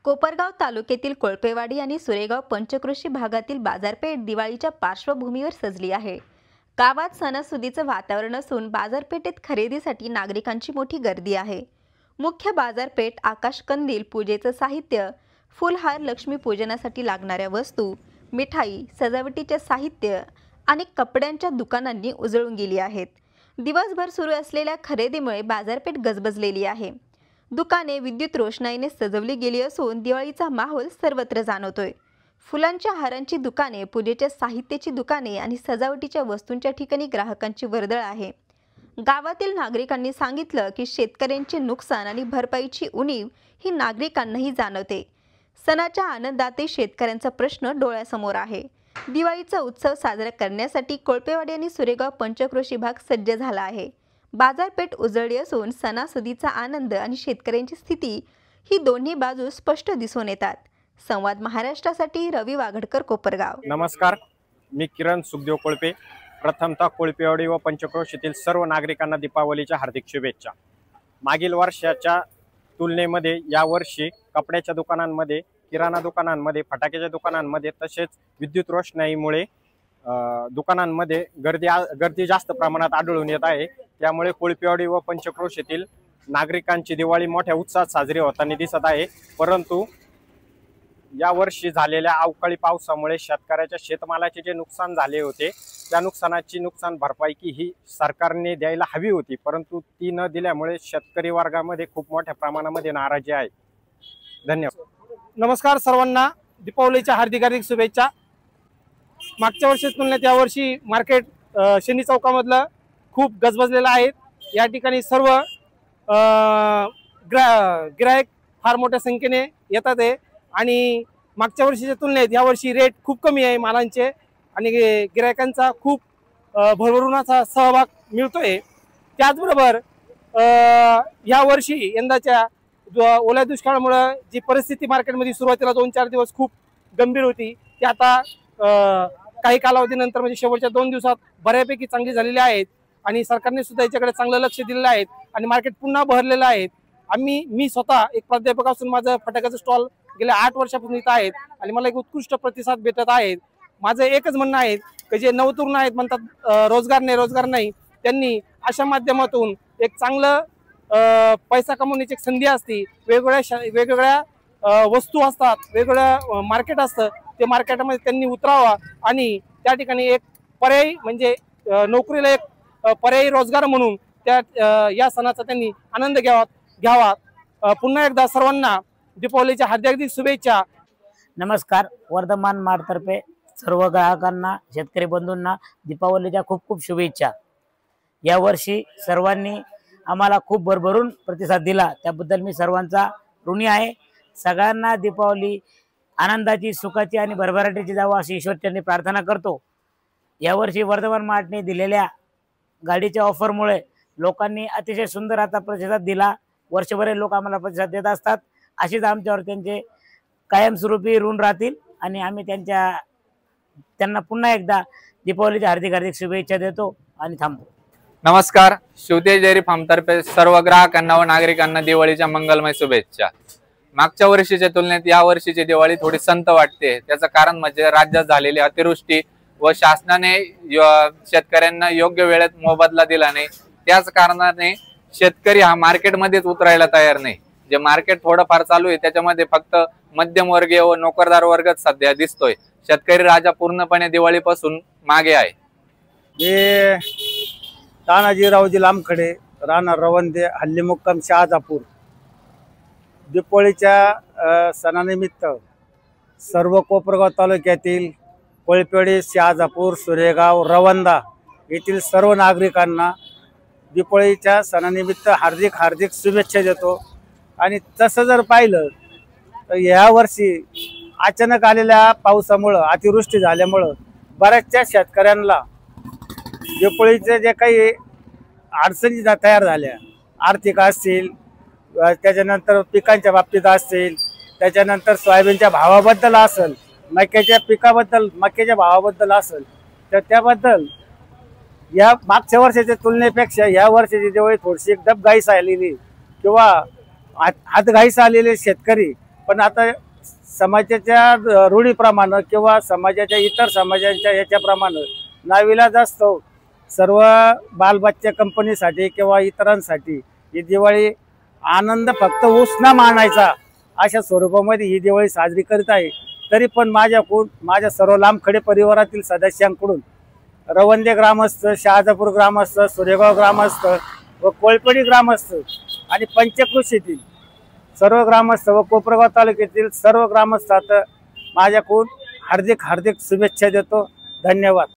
कोपरगाव तालुक्यातील कोळपेवाडी आणि सुरेगाव पंचक्रोशी भागातील बाजारपेठ दिवाळीच्या पार्श्वभूमीवर सजली आहे। गावात सणासुदीचं वातावरण असून बाजारपेठेत खरेदीसाठी नागरिकांची मोठी गर्दी आहे। मुख्य बाजारपेठ आकाशकंदील, पूजेचं साहित्य, फुलहार, लक्ष्मी पूजनासाठी लागणाऱ्या वस्तू, मिठाई, सजावटीचे साहित्य आणि कपड्यांच्या दुकानांनी उजळून गेली आहेत। दिवसभर सुरू असलेल्या खरेदीमुळे बाजारपेठ गजबजलेली आहे। दुकाने विद्युत रोषणाईने सजवली गेली असून दिवाळीचा माहोल सर्वत्र जाणवतोय। फुलांच्या हारांची दुकाने, पूजेच्या साहित्याची दुकाने आणि सजावटीच्या वस्तूंच्या ठिकाणी ग्राहकांची वर्दळ आहे। गावातील नागरिकांनी सांगितलं की शेतकऱ्यांचे नुकसान आणि भरपाईची उणीव ही नागरिकांनाही जाणवते। सणाच्या आनंदातही शेतकऱ्यांचा प्रश्न डोळ्यासमोर आहे। दिवाळीचा उत्सव साजरा करण्यासाठी कोळपेवाडी आणि सुरेगाव पंचक्रोशी भाग सज्ज झाला आहे। बाजारपेठ उजळली असून सणासुदीचा आनंद आणि शेतकऱ्यांची स्थिती ही दोन्ही बाजू स्पष्ट दिसून येतात। संवाद महाराष्ट्रासाठी रवी वाघडकर, कोपरगाव। नमस्कार, मी किरण सुखदेव कोळपे। प्रथमतः कोळपेवाडी व पंचक्रोशीतील सर्व नागरिकांना दीपावलीच्या हार्दिक शुभेच्छा। मागील वर्षाच्या तुलनेमध्ये यावर्षी कपड्याच्या दुकानांमध्ये, किराणा दुकानांमध्ये, फटाक्याच्या दुकानांमध्ये तसेच विद्युत रोषणाईमुळे दुकानांमध्ये गर्दी जास्त प्रमाणात आढळून येत आहे। त्यामुळे कोळपेवाडी व पंचक्रोशीतील नागरिकांची दिवाळी मोठ्या उत्साहात साजरी होताना दिसत आहे। परंतु यावर्षी झालेल्या अवकाळी पावसामुळे शेतकऱ्याच्या शेतमालाचे जे नुकसान झाले होते त्या नुकसानाची नुकसान भरपाई ही सरकारने द्यायला हवी होती, परंतु ती न दिल्यामुळे शेतकरी वर्गामध्ये खूप मोठ्या प्रमाणामध्ये नाराजी आहे। धन्यवाद। नमस्कार सर्वांना, दीपावलीच्या हार्दिक हार्दिक शुभेच्छा। मागच्या वर्षी तुलनेत यावर्षी मार्केट शनी चौकामधलं खूप गजबजलेलं आहे। या ठिकाणी सर्व गिरायक फार मोठ्या संख्येने येतात आहे आणि मागच्या वर्षीच्या तुलनेत यावर्षी रेट खूप कमी आहे मालांचे आणि गिरायकांचा खूप भरभरून असा सहभाग मिळतोय। त्याचबरोबर यावर्षी यंदाच्या ओल्या दुष्काळामुळे जी परिस्थिती मार्केटमध्ये सुरुवातीला 2-4 दिवस खूप गंभीर होती, ती आता काही कालावधीनंतर म्हणजे शेवटच्या 2 दिवसात बऱ्यापैकी चांगली झालेली आहेत आणि सरकारने सुद्धा याच्याकडे चांगलं लक्ष दिलेलं आहे आणि मार्केट पुन्हा भरलेलं आहे। मी स्वतः एक प्राध्यापक असून माझं फटाक्याचं स्टॉल गेल्या 8 वर्षापासून इथं आहेत आणि मला एक उत्कृष्ट प्रतिसाद भेटत आहे। माझं एकच म्हणणं आहे की जे नवतरुण आहेत म्हणतात रोजगार नाही, त्यांनी अशा माध्यमातून एक चांगलं पैसा कमवण्याची एक संधी असते। वेगवेगळ्या वस्तू असतात, वेगवेगळं मार्केट असतं, ते मार्केटमध्ये त्यांनी उतरावा आणि त्या ठिकाणी एक पर्यायी म्हणजे नोकरीला एक पर्यायी रोजगार म्हणून या सणाचा त्यांनी आनंद घ्यावा। पुन्हा एकदा सर्वांना दीपावलीच्या हार्दिक शुभेच्छा। नमस्कार, वर्धमान मार्टतर्फे सर्व ग्राहकांना, शेतकरी बंधूंना दीपावलीच्या खूप खूप शुभेच्छा। यावर्षी सर्वांनी आम्हाला खूप भरभरून प्रतिसाद दिला, त्याबद्दल मी सर्वांचा ऋणी आहे। सगळ्यांना दीपावली आनंदाची, सुखाची आणि भरभराटीची जावं अशी ईश्वरचरणी प्रार्थना करतो। यावर्षी वर्धमान मार्टने दिलेल्या गाडीच्या ऑफरमुळे लोकांनी अतिशय सुंदर आता प्रतिसाद दिला। वर्षभर लोक आम्हाला प्रतिसाद देत असतात, अशीच आमच्यावर त्यांचे कायमस्वरूपी ऋण राहतील आणि आम्ही त्यांना पुन्हा एकदा दीपावलीच्या हार्दिक हार्दिक शुभेच्छा देतो आणि थांबतो। नमस्कार, शिवतेज डेअरी फार्मतर्फे सर्व ग्राहकांना व नागरिकांना दिवाळीच्या मंगलमय शुभेच्छा। मागच्या वर्षीच्या तुलनेत या वर्षीची दिवाळी थोडी संत वाटते। त्याचं कारण म्हणजे राज्यात झालेली अतिवृष्टी व शासनाने शेतकऱ्यांना योग्य वेळेत मोबदला दिला नाही, त्याच कारणाने शेतकरी हा मार्केटमध्येच उतरायला तयार नाही। जे मार्केट थोडंफार चालू आहे त्याच्यामध्ये फक्त मध्यमवर्गीय व नोकरदार वर्गच सध्या दिसतोय। शेतकरी राजा पूर्णपणे दिवाळीपासून मागे आहे। तानाजीरावजी लांबखडे, राणा रवंदे, हल्ली मुक्काम शहाजापूर। दीपावलीच्या सणानिमित्त सर्व कोपरगाव तालुक्यातील कोळपेवाडी, शहाजापूर, सुरेगाव, रवंदा येथील सर्व नागरिकांना दीपावलीच्या सणानिमित्त हार्दिक हार्दिक शुभेच्छा देतो। आणि तसं जर पाहिलं तर यावर्षी अचानक आलेल्या पावसामुळं, अतिवृष्टी झाल्यामुळं बऱ्याचशा शेतकऱ्यांना दीपावलीचे जे काही अडचणी तयार झाल्या, आर्थिक असतील, त्याच्यानंतर पिकांच्या बाबतीत असतील, त्याच्यानंतर सोयाबीनच्या भावाबद्दल असेल, मक्याच्या भावाबद्दल असेल, तर त्याबद्दल या मागच्या वर्षाच्या तुलनेपेक्षा या वर्षाची दिवाळी थोडीशी एकदम गाईस आलेली किंवा हातघाईस आलेले शेतकरी पण आता समाजाच्या रूढीप्रमाणे किंवा समाजाच्या इतर समाजांच्या याच्याप्रमाणे नाविलाज असतो सर्व बालबच्चे कंपनीसाठी किंवा इतरांसाठी ही दिवाळी आनंद फक्त उसना मानायचा अशा स्वरूपामध्ये ही दिवाळी साजरी करीत आहे। तरी पण माझ्या सर्व लांबखडे परिवारातील सदस्यांकडून रवंदे ग्रामस्थ, शहाजापूर ग्रामस्थ, सुरेगाव ग्रामस्थ व कोळपेडी ग्रामस्थ आणि पंचक्रोशीतील सर्व ग्रामस्थ व कोपरगाव तालुक्यातील सर्व ग्रामस्थात माझ्याकडून हार्दिक शुभेच्छा देतो। धन्यवाद।